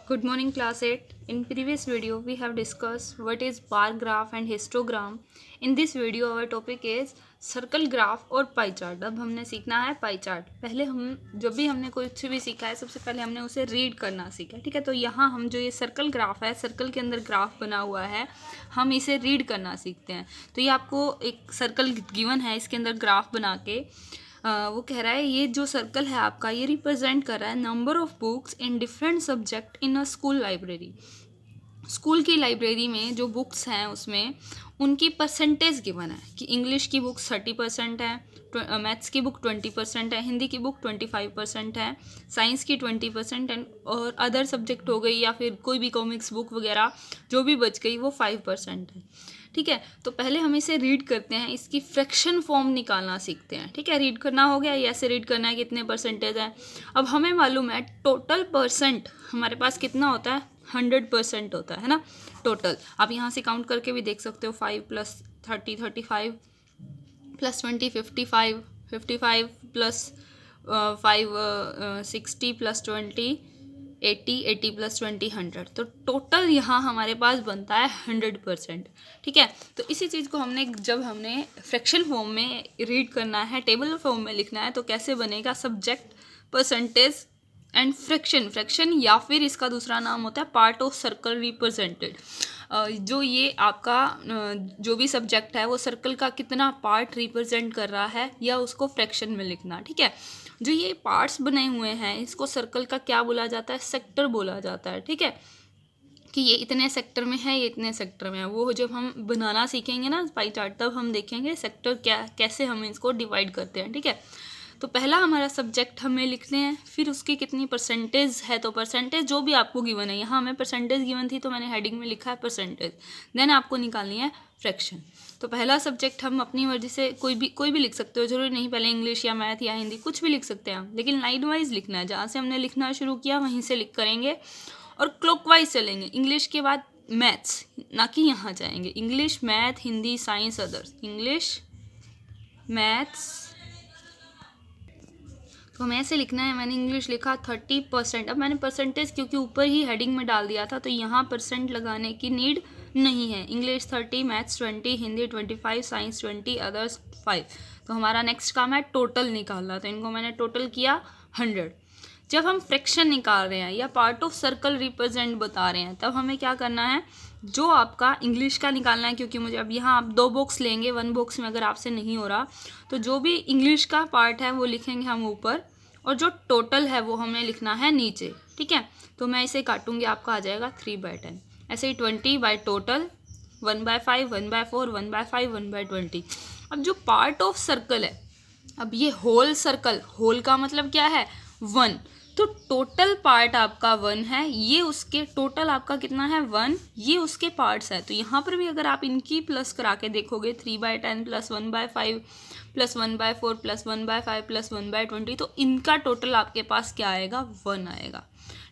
Good morning, class 8. In previous video, we have discussed what is bar graph and histogram. In this video, our topic is circle graph और pie chart. अब हमने सीखना है pie chart. पहले हम जब भी हमने कुछ भी सीखा है, सबसे पहले हमने उसे रीड करना सीखा. ठीक है, तो यहाँ हम जो ये सर्कल ग्राफ है, सर्कल के अंदर ग्राफ बना हुआ है, हम इसे रीड करना सीखते हैं. तो ये आपको एक सर्कल गिवन है, इसके अंदर ग्राफ बना के वो कह रहा है ये जो सर्कल है आपका, ये रिप्रेजेंट कर रहा है number of books in different subject in a school library. School की लाइब्रेरी में जो बुक्स हैं उसमें उनकी परसेंटेज गिवन है कि इंग्लिश की बुक 30% है, मैथ्स की बुक 20% है, हिंदी की बुक 25% है, साइंस की 20% है, और अदर सब्जेक्ट हो गई या फिर कोई भी कॉमिक्स बुक वगैरह जो भी बच गई वो 5% है. ठीक है, तो पहले हम इसे रीड करते हैं, इसकी फ्रैक्शन फॉर्म निकालना सीखते हैं. ठीक है, रीड करना हो गया, ऐसे रीड करना है कितने परसेंटेज है. अब हमें मालूम है टोटल परसेंट हमारे पास कितना होता है, 100% होता है ना टोटल. आप यहाँ से काउंट करके भी देख सकते हो, 5 + 30 35 + 20 55 55 + 5 60 + 20 80 80 + 20 100. तो टोटल यहाँ हमारे पास बनता है 100%. ठीक है, तो इसी चीज़ को जब हमने फ्रैक्शन फॉर्म में रीड करना है, टेबल फॉर्म में लिखना है, तो कैसे बनेगा, सब्जेक्ट, परसेंटेज एंड फ्रैक्शन या फिर इसका दूसरा नाम होता है पार्ट ऑफ सर्कल रिप्रेजेंटेड. जो ये आपका जो भी सब्जेक्ट है वो सर्कल का कितना पार्ट रिप्रेजेंट कर रहा है या उसको फ्रैक्शन में लिखना. ठीक है, जो ये पार्ट्स बने हुए हैं इसको सर्कल का क्या बोला जाता है, सेक्टर बोला जाता है. ठीक है, कि ये इतने सेक्टर में है, ये इतने सेक्टर में है. वो जब हम बनाना सीखेंगे ना पाई चार्ट, तब हम देखेंगे सेक्टर क्या, कैसे हम इसको डिवाइड करते हैं. ठीक है, तो पहला हमारा सब्जेक्ट हमें लिखते हैं, फिर उसकी कितनी परसेंटेज है, तो परसेंटेज जो भी आपको गिवन है, यहाँ हमें परसेंटेज गिवन थी तो मैंने हेडिंग में लिखा है परसेंटेज. देन आपको निकालनी है फ्रैक्शन. तो पहला सब्जेक्ट हम अपनी मर्जी से कोई भी लिख सकते हो, जरूरी नहीं पहले इंग्लिश या मैथ या हिंदी, कुछ भी लिख सकते हैं हम, लेकिन लाइन वाइज लिखना है. जहाँ से हमने लिखना शुरू किया वहीं से लिख करेंगे और क्लॉकवाइज चलेंगे. इंग्लिश के बाद मैथ्स, ना कि यहाँ जाएंगे. English, math, Hindi, science, others. English, maths, तो हमें ऐसे लिखना है. मैंने इंग्लिश लिखा 30%. अब मैंने परसेंटेज क्योंकि ऊपर ही हेडिंग में डाल दिया था, तो यहाँ परसेंट लगाने की नीड नहीं है. English 30, maths 20, Hindi 25, science 20, others 5. तो हमारा नेक्स्ट काम है टोटल निकालना. तो इनको मैंने टोटल किया 100. जब हम फ्रैक्शन निकाल रहे हैं या पार्ट ऑफ सर्कल रिप्रेजेंट बता रहे हैं, तब हमें क्या करना है, जो आपका इंग्लिश का निकालना है, क्योंकि मुझे अब यहाँ आप 2 बॉक्स लेंगे, 1 बॉक्स में अगर आपसे नहीं हो रहा तो जो भी इंग्लिश का पार्ट है वो लिखेंगे हम ऊपर, और जो टोटल है वो हमें लिखना है नीचे. ठीक है, तो मैं इसे काटूंगी, आपका आ जाएगा 3/10. ऐसे ही 20 बाय टोटल, 1/5, 1/4, 1/5, 1/20. अब जो पार्ट ऑफ सर्कल है, अब ये होल सर्कल, होल का मतलब क्या है, 1. तो टोटल पार्ट आपका 1 है, ये उसके टोटल आपका कितना है 1, ये उसके पार्ट्स है. तो यहाँ पर भी अगर आप इनकी प्लस करा के देखोगे, 3/10 + 1/5 + 1/4 + 1/5 + 1/20, तो इनका टोटल आपके पास क्या आएगा, 1 आएगा.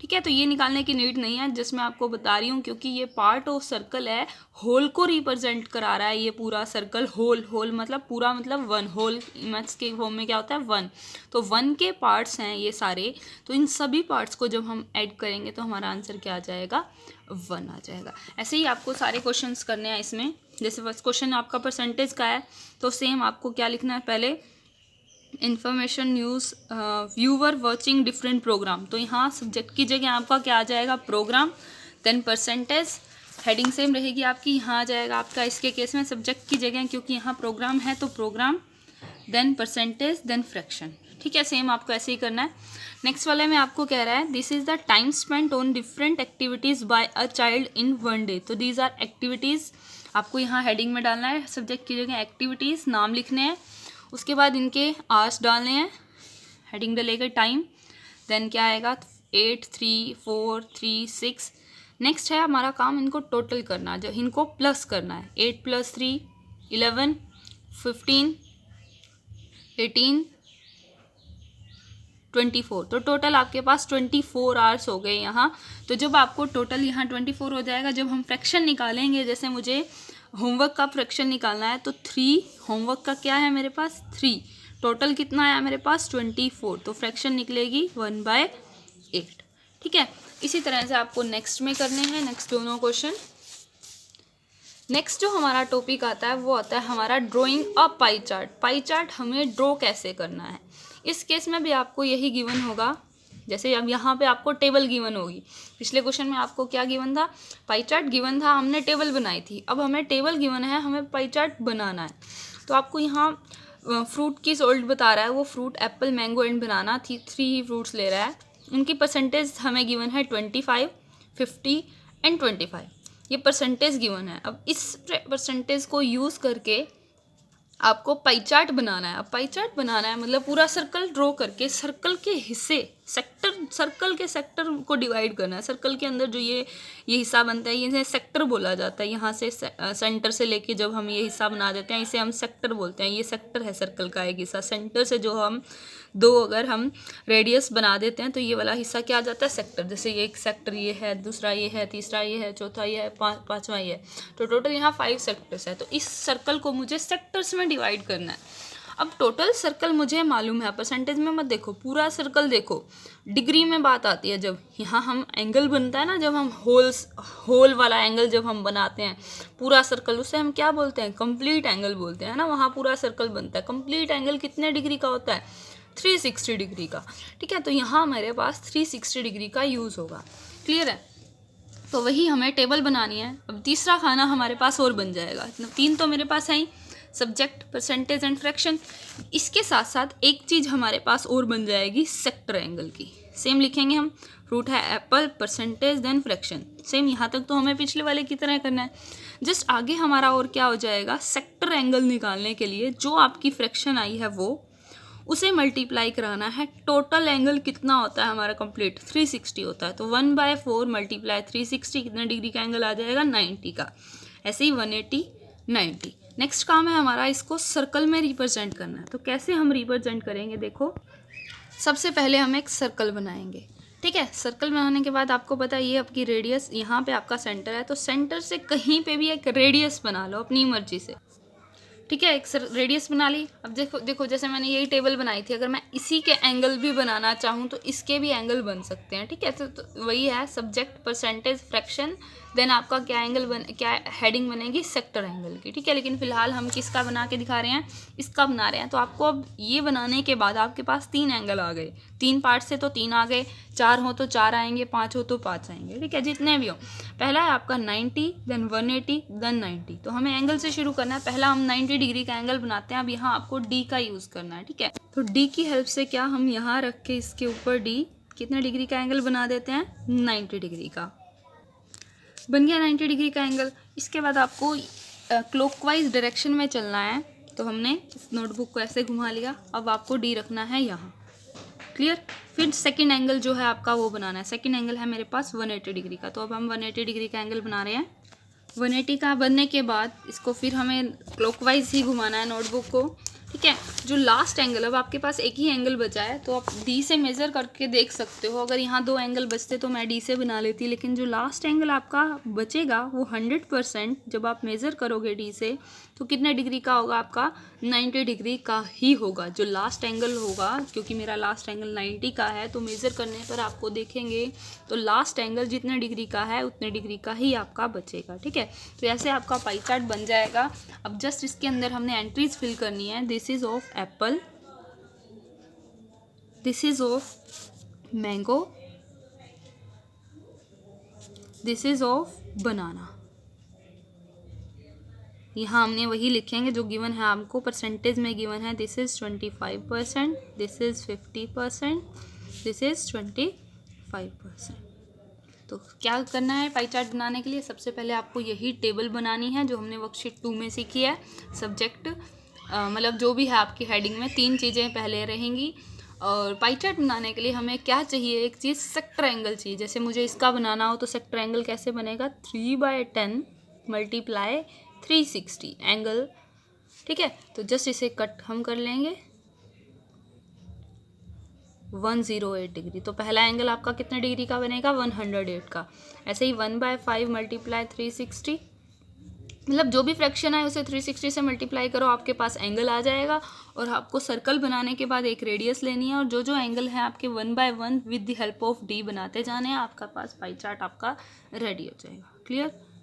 ठीक है, तो ये निकालने की नीड नहीं है, जिसमें आपको बता रही हूँ, क्योंकि ये पार्ट ऑफ सर्कल है, होल को रिप्रेजेंट करा रहा है ये पूरा सर्कल. होल मतलब पूरा, मतलब 1. होल मैथ्स के फॉर्म में क्या होता है, 1. तो 1 के पार्ट्स हैं ये सारे. तो इन सभी पार्ट्स को जब हम ऐड करेंगे तो हमारा आंसर क्या आ जाएगा, 1 आ जाएगा. ऐसे ही आपको सारे क्वेश्चंस करने हैं इसमें. जैसे फर्स्ट क्वेश्चन आपका परसेंटेज का है, तो सेम आपको क्या लिखना है, पहले information, news, viewer watching different program. तो यहाँ सब्जेक्ट की जगह आपका क्या आ जाएगा, program. Then percentage, heading same रहेगी आपकी, यहाँ आ जाएगा आपका इसके केस में सब्जेक्ट की जगह, क्योंकि यहाँ प्रोग्राम है तो program, then percentage, then fraction. ठीक है, सेम आपको ऐसे ही करना है. नेक्स्ट वाले में आपको कह रहा है this is the time spent on different activities by a child in 1 day. तो दीज आर एक्टिविटीज़, आपको यहाँ हेडिंग में डालना है, सब्जेक्ट की जगह एक्टिविटीज़, नाम लिखने हैं. उसके बाद इनके आवर्स डालने हैं, हेडिंग डलेगा टाइम. देन क्या आएगा, 8 3 4 3 6. नेक्स्ट है हमारा काम इनको टोटल करना, जो इनको प्लस करना है. 8 + 3 11, 15, 18, 24. तो टोटल आपके पास 24 आवर्स हो गए यहाँ. तो जब आपको टोटल यहाँ 24 हो जाएगा, जब हम फ्रैक्शन निकालेंगे, जैसे मुझे होमवर्क का फ्रैक्शन निकालना है, तो 3 होमवर्क का क्या है मेरे पास, 3. टोटल कितना आया मेरे पास, 24. तो फ्रैक्शन निकलेगी 1/8. ठीक है, इसी तरह से आपको नेक्स्ट में करने हैं, नेक्स्ट दोनों क्वेश्चन। नेक्स्ट जो हमारा टॉपिक आता है वो आता है हमारा ड्राइंग अ पाई चार्ट। पाई चार्ट हमें ड्रॉ कैसे करना है। इस केस में भी आपको यही गिवन होगा, जैसे अब यहाँ पे आपको टेबल गिवन होगी। पिछले क्वेश्चन में आपको क्या गिवन था, पाई चार्ट गिवन था, हमने टेबल बनाई थी। अब हमें टेबल गिवन है, हमें पाई चार्ट बनाना है। तो आपको यहाँ फ्रूट की सोल्ट बता रहा है, वो fruit Apple, mango and banana, 3 he fruits ले रहा है। उनकी परसेंटेज हमें गिवन है 25, 50 एंड 25। ये परसेंटेज गिवन है। अब इस परसेंटेज को यूज़ करके आपको पाई चार्ट बनाना है। अब पाई चार्ट बनाना है मतलब पूरा सर्कल ड्रॉ करके सर्कल के हिस्से, सेक्टर, सर्कल के सेक्टर को डिवाइड करना है। सर्कल के अंदर जो ये हिस्सा बनता है, ये सेक्टर बोला जाता है। यहाँ से सेंटर से लेके जब हम ये हिस्सा बना देते हैं, इसे हम सेक्टर बोलते हैं। ये सेक्टर है सर्कल का एक हिस्सा। सेंटर से जो हम अगर हम रेडियस बना देते हैं तो ये वाला हिस्सा क्या आ जाता है, सेक्टर। जैसे ये एक सेक्टर ये है, दूसरा ये है, तीसरा ये है, चौथा ये है, पांचवा ये है। तो टोटल यहाँ 5 सेक्टर्स है। तो इस सर्कल को मुझे सेक्टर्स में डिवाइड करना है। अब टोटल सर्कल मुझे मालूम है, परसेंटेज में मत देखो, पूरा सर्कल देखो। डिग्री में बात आती है, जब यहाँ हम एंगल बनता है ना, जब हम होल वाला एंगल जब हम बनाते हैं पूरा सर्कल, उसे हम क्या बोलते हैं, कंप्लीट एंगल बोलते हैं ना। वहाँ पूरा सर्कल बनता है। कंप्लीट एंगल कितने डिग्री का होता है, 360 डिग्री का। ठीक है, तो यहाँ मेरे पास 360 डिग्री का यूज़ होगा। क्लियर है। तो वही हमें टेबल बनानी है। अब तीसरा खाना हमारे पास और बन जाएगा। 3 तो मेरे पास है ही, सब्जेक्ट, परसेंटेज एंड फ्रैक्शन। इसके साथ साथ एक चीज़ हमारे पास और बन जाएगी, सेक्टर एंगल की। सेम लिखेंगे हम, फ्रूट है apple, percentage then fraction. Same यहाँ तक तो हमें पिछले वाले की तरह करना है। जस्ट आगे हमारा और क्या हो जाएगा, सेक्टर एंगल निकालने के लिए जो आपकी फ्रैक्शन आई है वो उसे मल्टीप्लाई कराना है। टोटल एंगल कितना होता है हमारा कंप्लीट, 360 होता है। तो 1/4 मल्टीप्लाई 360 कितने डिग्री का एंगल आ जाएगा, 90 का। ऐसे ही 180, 90। नेक्स्ट काम है हमारा इसको सर्कल में रिप्रेजेंट करना है। तो कैसे हम रिप्रेजेंट करेंगे, देखो सबसे पहले हम एक सर्कल बनाएंगे। ठीक है, सर्कल बनाने के बाद आपको पता है ये आपकी रेडियस, यहाँ पे आपका सेंटर है, तो सेंटर से कहीं पे भी एक रेडियस बना लो अपनी मर्जी से। ठीक है, एक रेडियस बना ली। अब देखो जैसे मैंने यही टेबल बनाई थी, अगर मैं इसी के एंगल भी बनाना चाहूँ तो इसके भी एंगल बन सकते हैं। ठीक है, तो वही है सब्जेक्ट, परसेंटेज, फ्रैक्शन, देन आपका क्या एंगल क्या हेडिंग बनेगी, सेक्टर एंगल की। ठीक है, लेकिन फिलहाल हम किसका बना के दिखा रहे हैं, इसका बना रहे हैं। तो आपको अब ये बनाने के बाद आपके पास 3 एंगल आ गए। 3 पार्ट से तो 3 आ गए, 4 हो तो 4 आएंगे, 5 हो तो 5 आएंगे। ठीक है, जितने भी हो। पहला है आपका 90, देन 180, देन 90। तो हमें एंगल से शुरू करना है। पहला हम 90 डिग्री का एंगल बनाते हैं। अब यहाँ आपको डी का यूज़ करना है। ठीक है, तो डी की हेल्प से क्या हम यहाँ रख के इसके ऊपर डी कितने डिग्री का एंगल बना देते हैं, 90 डिग्री का। बन गया 90 डिग्री का एंगल। इसके बाद आपको क्लॉकवाइज डायरेक्शन में चलना है। तो हमने इस नोटबुक को ऐसे घुमा लिया। अब आपको डी रखना है यहाँ। क्लियर। फिर सेकंड एंगल जो है आपका वो बनाना है। सेकंड एंगल है मेरे पास 180 डिग्री का। तो अब हम 180 डिग्री का एंगल बना रहे हैं। 180 का बनने के बाद इसको फिर हमें क्लॉकवाइज ही घुमाना है नोटबुक को। ठीक है, जो लास्ट एंगल, अब आपके पास एक ही एंगल बचा है तो आप डी से मेज़र करके देख सकते हो। अगर यहाँ 2 एंगल बचते तो मैं डी से बना लेती, लेकिन जो लास्ट एंगल आपका बचेगा वो 100% जब आप मेज़र करोगे डी से तो कितने डिग्री का होगा आपका, 90 डिग्री का ही होगा जो लास्ट एंगल होगा। क्योंकि मेरा लास्ट एंगल 90 का है तो मेज़र करने पर आपको देखेंगे तो लास्ट एंगल जितने डिग्री का है उतने डिग्री का ही आपका बचेगा। ठीक है, तो ऐसे आपका पाई चार्ट बन जाएगा। अब जस्ट इसके अंदर हमने एंट्रीज फिल करनी है। This is of Apple, this is of mango, this is of बनाना। यहाँ हमने वही लिखेंगे जो गिवन है आपको। परसेंटेज में गिवन है this is 25%, this is 50%, this is 25%। तो क्या करना है पाई चार्ट बनाने के लिए, सबसे पहले आपको यही टेबल बनानी है जो हमने वर्कशीट 2 में सीखी है। सब्जेक्ट मतलब जो भी है आपकी हेडिंग में 3 चीज़ें पहले रहेंगी। और पाई चार्ट बनाने के लिए हमें क्या चाहिए, एक चीज़ सेक्टर एंगल चाहिए। जैसे मुझे इसका बनाना हो तो सेक्टर एंगल कैसे बनेगा, 3/10 मल्टीप्लाई 360 एंगल। ठीक है, तो जस्ट इसे कट हम कर लेंगे 108 डिग्री। तो पहला एंगल आपका कितने डिग्री का बनेगा, 108 का। ऐसे ही 1/5 मल्टीप्लाई 360 मतलब जो भी फ्रैक्शन है उसे 360 से मल्टीप्लाई करो, आपके पास एंगल आ जाएगा। और आपको सर्कल बनाने के बाद एक रेडियस लेनी है और जो जो एंगल है आपके 1 by 1 with the help of d बनाते जाने हैं। आपका पास पाई चार्ट आपका रेडी हो जाएगा। क्लियर।